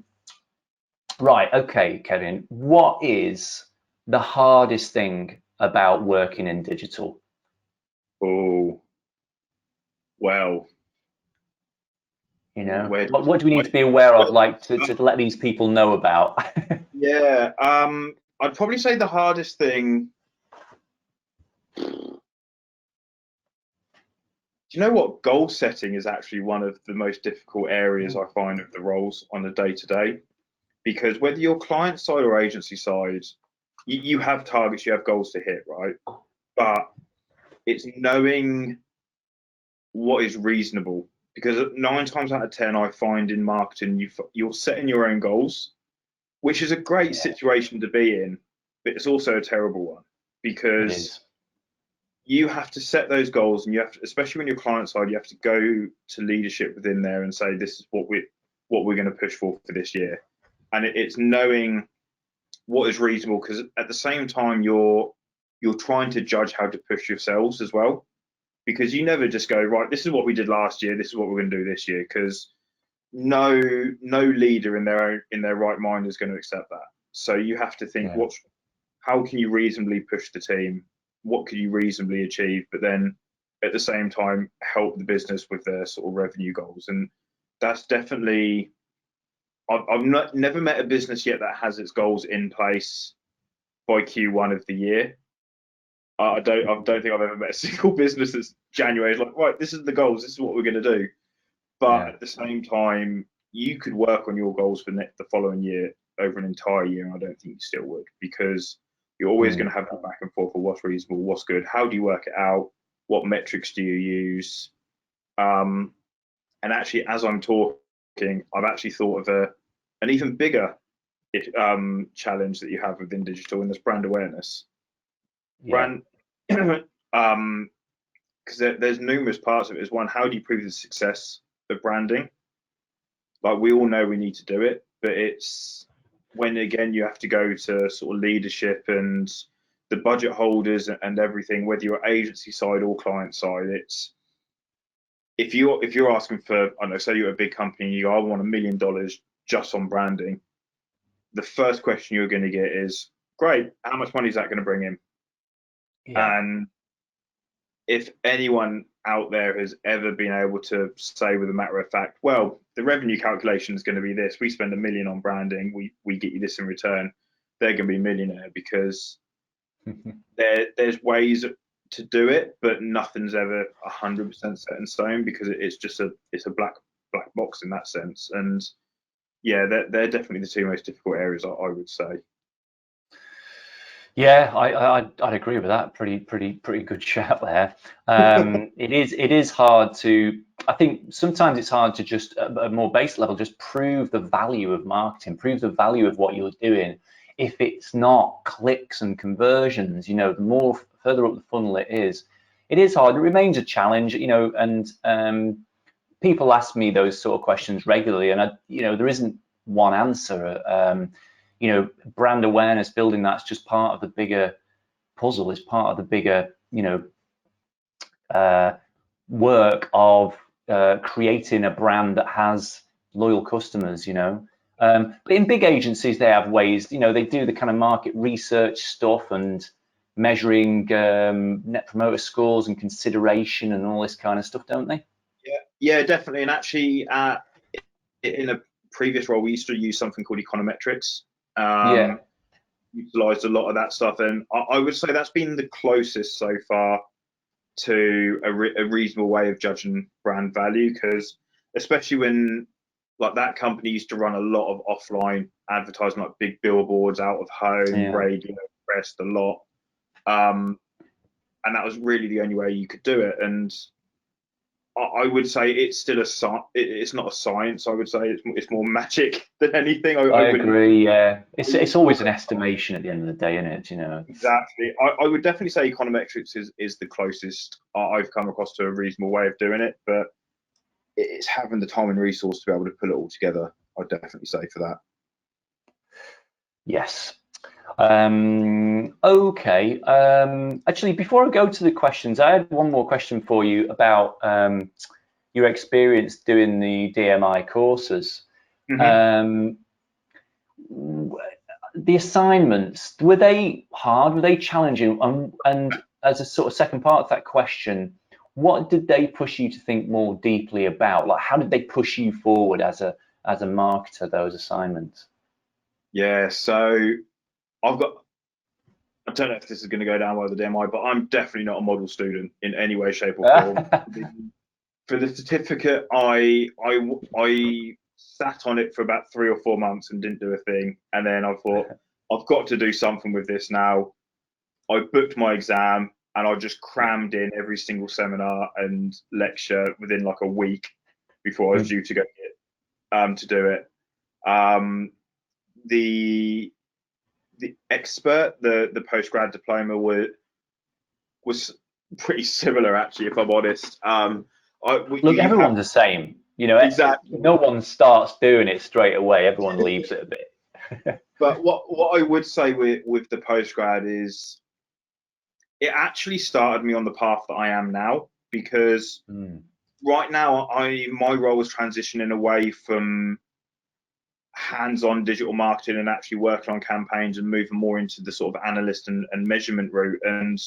okay, Kevin. What is the hardest thing about working in digital? Oh, well. What do we need to be aware of, like to let these people know about? I'd probably say the hardest thing. Do you know what? Goal setting is actually one of the most difficult areas I find of the roles on a day-to-day, because whether you're client side or agency side, you have targets, you have goals to hit, right? But it's knowing what is reasonable. Because 9 times out of 10, I find in marketing, you're setting your own goals, which is a great situation to be in, but it's also a terrible one, because you have to set those goals, and you have to, especially when you're client side, you have to go to leadership within there and say, this is what we're going to push for this year. And it's knowing what is reasonable, because at the same time, you're trying to judge how to push yourselves as well. Because you never just go, right, this is what we did last year, this is what we're going to do this year, because no leader in their right mind is going to accept that. So you have to think, how can you reasonably push the team? What can you reasonably achieve? But then at the same time, help the business with their sort of revenue goals. And that's definitely, I've never met a business yet that has its goals in place by Q1 of the year. I don't think I've ever met a single business that's January is like, right, this is the goals, this is what we're going to do. But at the same time, you could work on your goals for the following year over an entire year, and I don't think you still would, because you're always going to have that back and forth of what's reasonable, what's good, how do you work it out, what metrics do you use? And actually, as I'm talking, I've actually thought of an even bigger challenge that you have within digital, and that's brand awareness. Brand, because there's numerous parts of it. Is one, how do you prove the success of branding? Like, we all know we need to do it, but it's when, again, you have to go to sort of leadership and the budget holders and everything, whether you're agency side or client side. if you're asking for, I don't know, say you're a big company and you go, I want $1 million just on branding, the first question you're going to get is, great, how much money is that going to bring in? Yeah. And if anyone out there has ever been able to say with a matter of fact, well, the revenue calculation is going to be this, we spend $1 million on branding, we get you this in return, they're going to be a millionaire, because there's ways to do it, but nothing's ever 100% set in stone, because it's just it's a black box in that sense. And yeah, they're definitely the two most difficult areas, I would say. Yeah, I'd agree with that. Pretty good shout there. It is hard to. I think sometimes it's hard to just at a more base level just prove the value of marketing, prove the value of what you're doing. If it's not clicks and conversions, the more further up the funnel it is hard. It remains a challenge, and people ask me those sort of questions regularly, and there isn't one answer. Brand awareness, building that's just part of the bigger puzzle. It's part of the bigger, work of creating a brand that has loyal customers. But in big agencies, they have ways. They do the kind of market research stuff and measuring net promoter scores and consideration and all this kind of stuff, don't they? Yeah, definitely. And actually, in a previous role, we used to use something called econometrics. Yeah. Utilized a lot of that stuff, and I would say that's been the closest so far to a reasonable way of judging brand value, because especially when like that company used to run a lot of offline advertising, like big billboards out of home, Yeah. radio, press, a lot, and that was really the only way you could do it. And I would say it's still it's not a science. I would say it's more magic than anything. I wouldn't agree. Yeah, it's always an estimation at the end of the day, isn't it? exactly. I would definitely say econometrics is the closest I've come across to a reasonable way of doing it, but it's having the time and resource to be able to put it all together. I'd definitely say for that. Yes. Okay. Actually, before I go to the questions, I had one more question for you about your experience doing the DMI courses. Mm-hmm. Um, the assignments, were they hard? Were they challenging? And as a sort of second part of that question, what did they push you to think more deeply about? Like, how did they push you forward as a marketer, those assignments? Yeah, so I've got. I don't know if this is going to go down well with the DMI, but I'm definitely not a model student in any way, shape, or form. For the certificate, I sat on it for about 3 or 4 months and didn't do a thing, and then I thought I've got to do something with this now. I booked my exam and I just crammed in every single seminar and lecture within like a week before I was due to go to do it. The expert, the postgrad diploma was pretty similar, actually, if I'm honest. Look, You have everyone's the same. exactly. No one starts doing it straight away. Everyone leaves it a bit. But what I would say with the postgrad is it actually started me on the path that I am now, because right now my role is transitioning away from hands-on digital marketing and actually working on campaigns and moving more into the sort of analyst and measurement route. And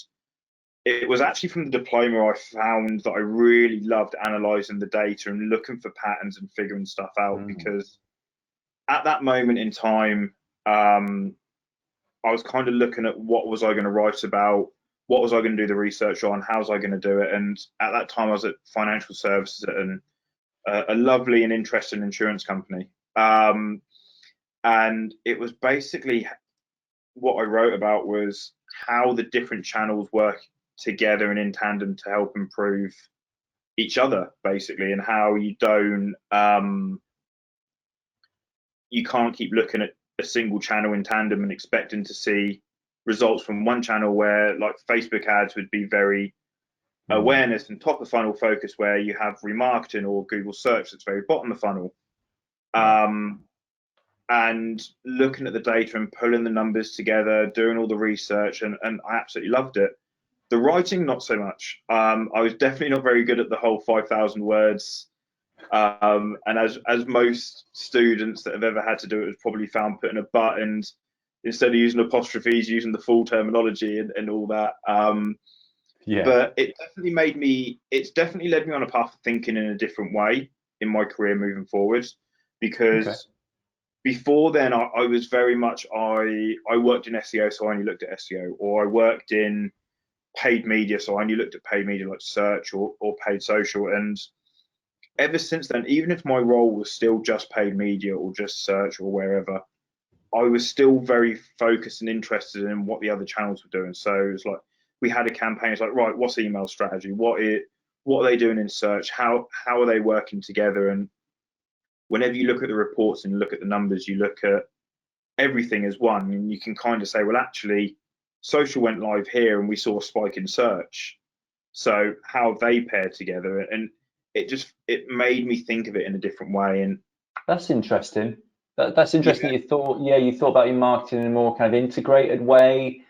it was actually from the diploma I found that I really loved analyzing the data and looking for patterns and figuring stuff out, because at that moment in time, I was kind of looking at what was I going to write about, what was I going to do the research on, how was I going to do it. And at that time, I was at financial services at a lovely and interesting insurance company. And it was basically what I wrote about was how the different channels work together and in tandem to help improve each other, basically, and how you can't keep looking at a single channel in tandem and expecting to see results from one channel, where like Facebook ads would be very awareness and top of funnel focus, where you have remarketing or Google search that's very bottom of funnel. And looking at the data and pulling the numbers together, doing all the research, and I absolutely loved it. The writing, not so much. I was definitely not very good at the whole 5,000 words. And as most students that have ever had to do it have probably found, putting a but and instead of using apostrophes, using the full terminology and all that. Yeah. But it's definitely led me on a path of thinking in a different way in my career moving forward. Because Okay. before then, I was very much, I worked in SEO, so I only looked at SEO, or I worked in paid media, so I only looked at paid media like search or paid social. And ever since then, even if my role was still just paid media or just search or wherever, I was still very focused and interested in what the other channels were doing. So it was like we had a campaign. It's like, right, what's email strategy? What are they doing in search? How are they working together? And whenever you look at the reports and look at the numbers, you look at everything as one, and you can kind of say, well, actually, social went live here, and we saw a spike in search. So how have they paired together? And it made me think of it in a different way. And That's interesting. That's interesting. yeah, You thought about your marketing in a more kind of integrated way.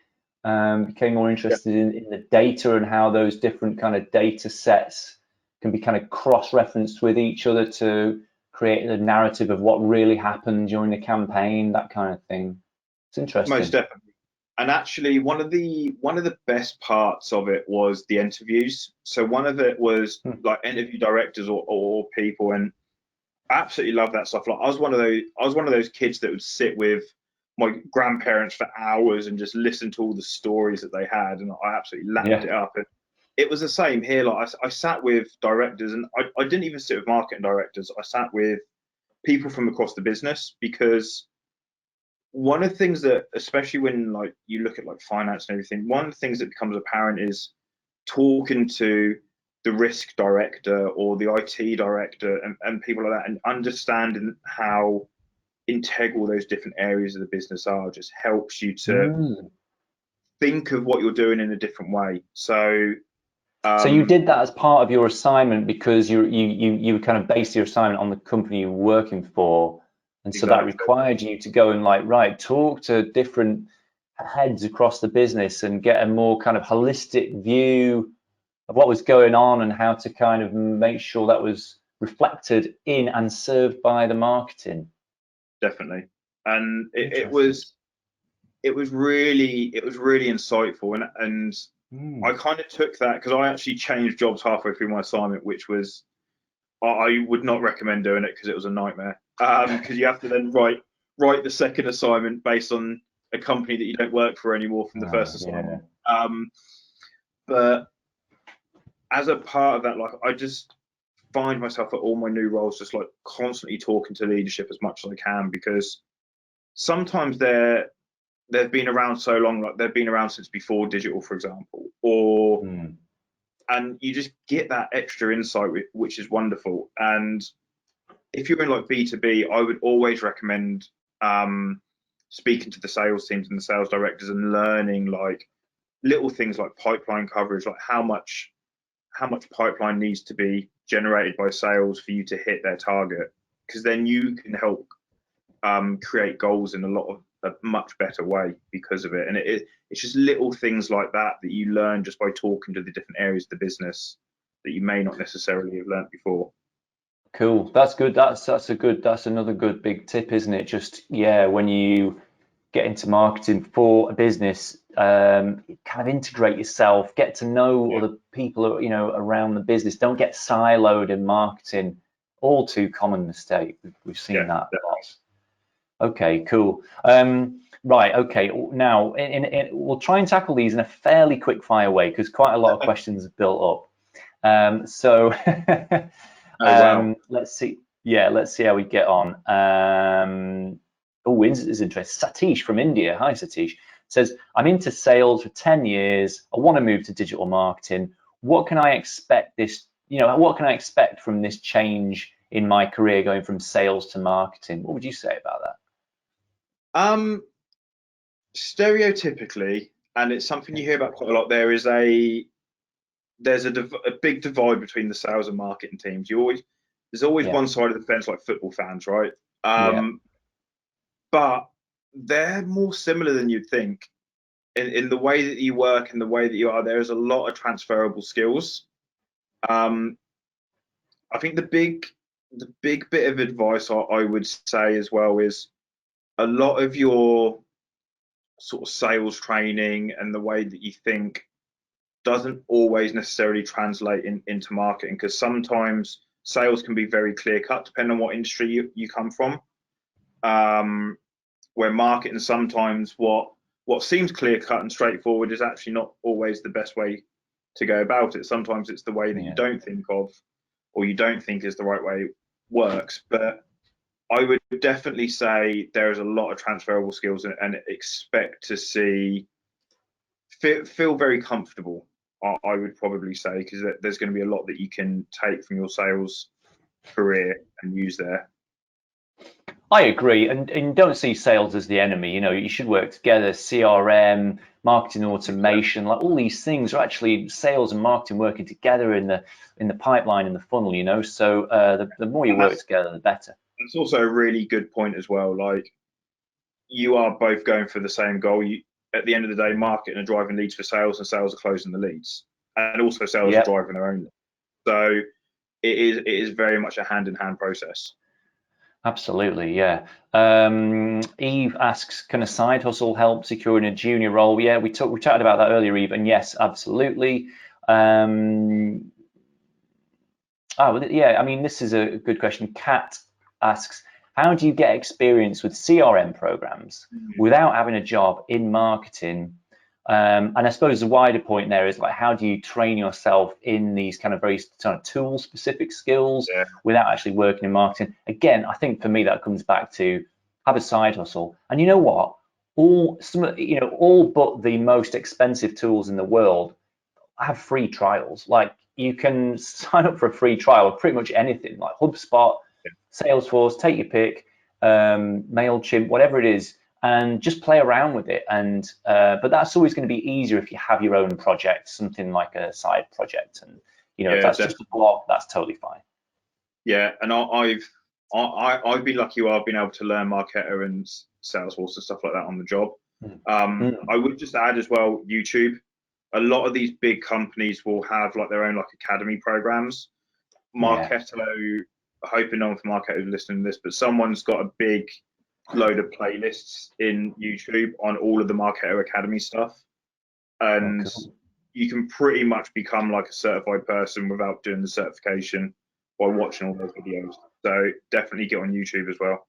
Became more yeah, interested in the data and how those different kind of data sets can be kind of cross-referenced with each other to create a narrative of what really happened during the campaign, that kind of thing. It's most interesting. definitely. And actually, one of the best parts of it was the interviews. So one of it was Hmm. like interview directors or people, and I absolutely love that stuff. Like I was one of those kids that would sit with my grandparents for hours and just listen to all the stories that they had, and I absolutely lapped Yeah. it up. And it was the same here. Like I sat with directors, and I didn't even sit with marketing directors. I sat with people from across the business, because one of the things that, especially when like you look at like finance and everything, one of the things that becomes apparent is talking to the risk director or the IT director and people like that, and understanding how integral those different areas of the business are just helps you to Mm. think of what you're doing in a different way. So So you um did that as part of your assignment because you kind of based your assignment on the company you were working for, and so that exactly, required you to go and like right talk to different heads across the business and get a more kind of holistic view of what was going on and how to kind of make sure that was reflected in and served by the marketing. definitely. And Interesting. it was really insightful. And I Mm. kind of took that because I actually changed jobs halfway through my assignment, which was, I would not recommend doing it because it was a nightmare. Because you have to then write the second assignment based on a company that you don't work for anymore from the Ah, first yeah. assignment. But as a part of that, like I just find myself at all my new roles just like constantly talking to leadership as much as I can, because sometimes they've been around so long, like they've been around since before digital, for example, or Mm. and you just get that extra insight, which is wonderful. And if you're in like B2B, I would always recommend speaking to the sales teams and the sales directors and learning like little things like pipeline coverage, like how much pipeline needs to be generated by sales for you to hit their target, because then you can help create goals in a much better way because of it. And it's just little things like that that you learn just by talking to the different areas of the business that you may not necessarily have learned before. Cool. That's good. That's another good big tip, isn't it? Just yeah, when you get into marketing for a business, kind of integrate yourself, get to know Yeah, other people, around the business. Don't get siloed in marketing. All too common mistake. We've yeah, seen that definitely. lots. Okay, cool. Right. Okay. Now, we'll try and tackle these in a fairly quick fire way because quite a lot of questions have built up. So Oh wow. let's see. Yeah, let's see how we get on. Oh, is interesting. Satish from India. Hi, Satish. Says, I'm into sales for 10 years. I want to move to digital marketing. What can I expect what can I expect from this change in my career going from sales to marketing? What would you say about that? Um, Stereotypically, and it's something you hear about quite a lot. There's a big divide between the sales and marketing teams. There's always Yeah. one side of the fence, like football fans, right? Yeah. But they're more similar than you'd think. in the way that you work and the way that you are, there is a lot of transferable skills. I think the big bit of advice I would say as well is a lot of your sort of sales training and the way that you think doesn't always necessarily translate into marketing, because sometimes sales can be very clear cut depending on what industry you come from. Where marketing, sometimes what seems clear cut and straightforward is actually not always the best way to go about it. Sometimes it's the way that you don't think of, or you don't think is the right way works. But I would definitely say there is a lot of transferable skills, and expect to feel very comfortable. I would probably say, because there's going to be a lot that you can take from your sales career and use there. I agree, and don't see sales as the enemy. You know, you should work together. CRM, marketing automation, like all these things are actually sales and marketing working together in the pipeline, in the funnel. You know, so the more you work together, the better. It's also a really good point as well. Like, you are both going for the same goal. At the end of the day, marketing are driving leads for sales, and sales are closing the leads, and also sales are driving their own leads. So it is very much a hand-in-hand process. Absolutely, yeah. Eve asks, can a side hustle help securing a junior role? Yeah, we chatted about that earlier, Eve, and yes, absolutely. Yeah, I mean, this is a good question. Kat asks, how do you get experience with CRM programs without having a job in marketing? And I suppose the wider point there is, like, how do you train yourself in these kind of very kind of tool specific skills without actually working in marketing? Again, I think for me that comes back to have a side hustle. And you know what? All but the most expensive tools in the world have free trials. Like, you can sign up for a free trial of pretty much anything, like HubSpot, Salesforce, take your pick, MailChimp, whatever it is, and just play around with it. And but that's always going to be easier if you have your own project, something like a side project. And if that's just a blog, that's totally fine. Yeah, and I've been lucky. I've been able to learn Marketer and Salesforce and stuff like that on the job. I would just add as well, YouTube. A lot of these big companies will have like their own like academy programs. Marketo, hoping no one from Marketo is listening to this, but someone's got a big load of playlists in YouTube on all of the Marketo Academy stuff, and you can pretty much become like a certified person without doing the certification by watching all those videos. So definitely get on YouTube as well.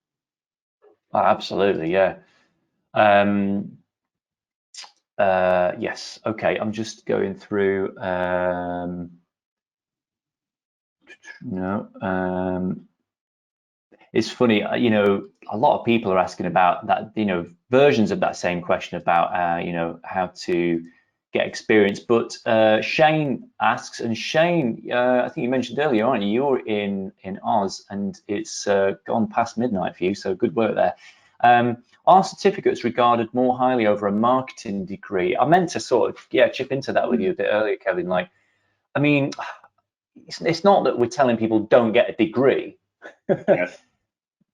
Oh, absolutely, yeah. Yes, okay, I'm just going through. It's funny, a lot of people are asking about that, versions of that same question about, how to get experience. But Shane asks, and Shane, I think you mentioned earlier, aren't you? You're in Oz, and it's gone past midnight for you, so good work there. Are certificates regarded more highly over a marketing degree? I meant to sort of, chip into that with you a bit earlier, Kevin. Like, I mean, it's not that we're telling people don't get a degree.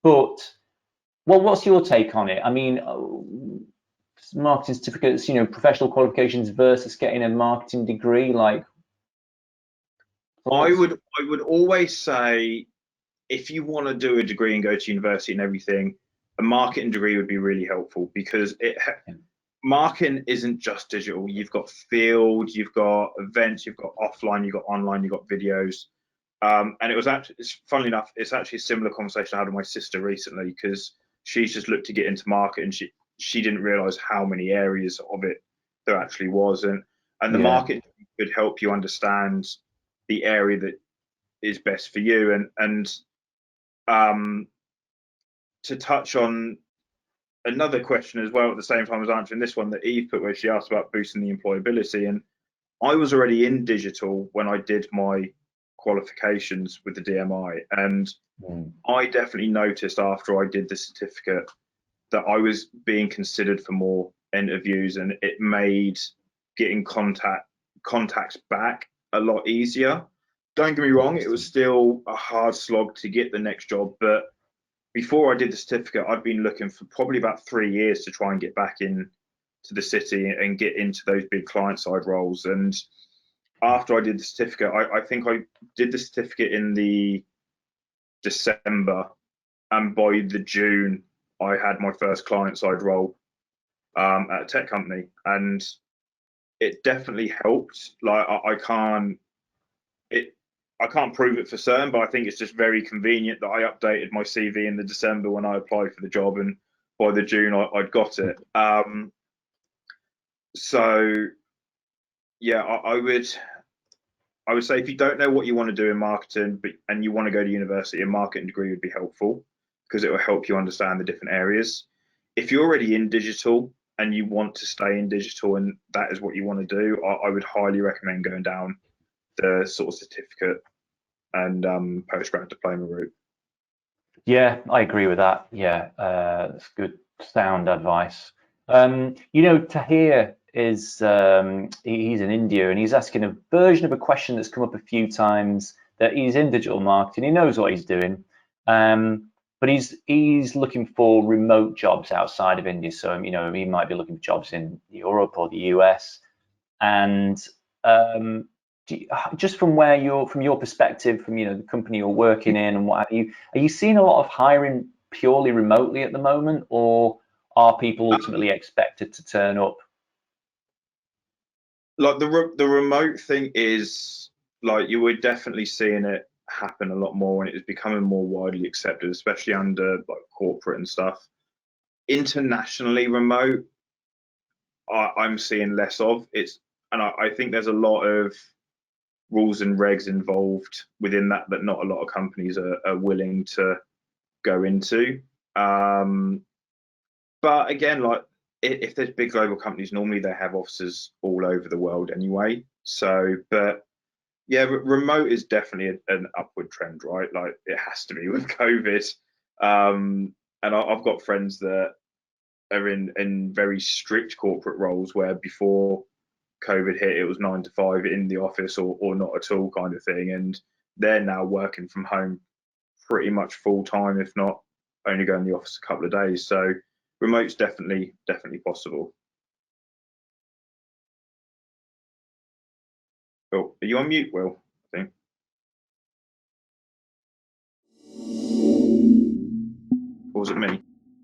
But, well, what's your take on it? I mean, marketing certificates, professional qualifications versus getting a marketing degree, like. I would always say, if you want to do a degree and go to university and everything, a marketing degree would be really helpful, because marketing isn't just digital. You've got field, you've got events, you've got offline, you've got online, you've got videos. And funnily enough, it's actually a similar conversation I had with my sister recently, because she's just looked to get into marketing. She didn't realize how many areas of it there actually was. And the market could help you understand the area that is best for you. And to touch on another question as well at the same time as answering this one that Eve put, where she asked about boosting the employability. And I was already in digital when I did my qualifications with the DMI, and I definitely noticed after I did the certificate that I was being considered for more interviews, and it made getting contacts back a lot easier. Don't get me wrong, it was still a hard slog to get the next job, but before I did the certificate, I'd been looking for probably about 3 years to try and get back in to the city and get into those big client side roles. And after I did the certificate, I think I did the certificate in the December, and by the June, I had my first client side role at a tech company, and it definitely helped. Like I can't prove it for certain, but I think it's just very convenient that I updated my CV in the December when I applied for the job, and by the June I'd got it. So yeah, I would say if you don't know what you want to do in marketing, and you want to go to university, a marketing degree would be helpful because it will help you understand the different areas. If you're already in digital and you want to stay in digital and that is what you want to do, I would highly recommend going down the sort of certificate and postgrad diploma route. Yeah, I agree with that. Yeah, that's good, sound advice. Tahir is he's in India, and he's asking a version of a question that's come up a few times. That he's in digital marketing, he knows what he's doing, but he's looking for remote jobs outside of India. So he might be looking for jobs in Europe or the US, and just from your perspective, from the company you're working in and what have you, are you seeing a lot of hiring purely remotely at the moment, or are people ultimately expected to turn up? Like the remote thing is, like, you were definitely seeing it happen a lot more, and it is becoming more widely accepted, especially under like corporate and stuff. Internationally remote, I'm seeing less of it's, and I think there's a lot of rules and regs involved within that not a lot of companies are willing to go into. But again, like if there's big global companies, normally they have offices all over the world anyway. So, but yeah, remote is definitely an upward trend, right? Like it has to be with COVID. And I've got friends that are in very strict corporate roles where before COVID hit, it was 9 to 5 in the office or not at all kind of thing. And they're now working from home pretty much full time, if not only going to the office a couple of days. So remote's definitely possible. Oh, are you on mute, Will? I think. Or was it me?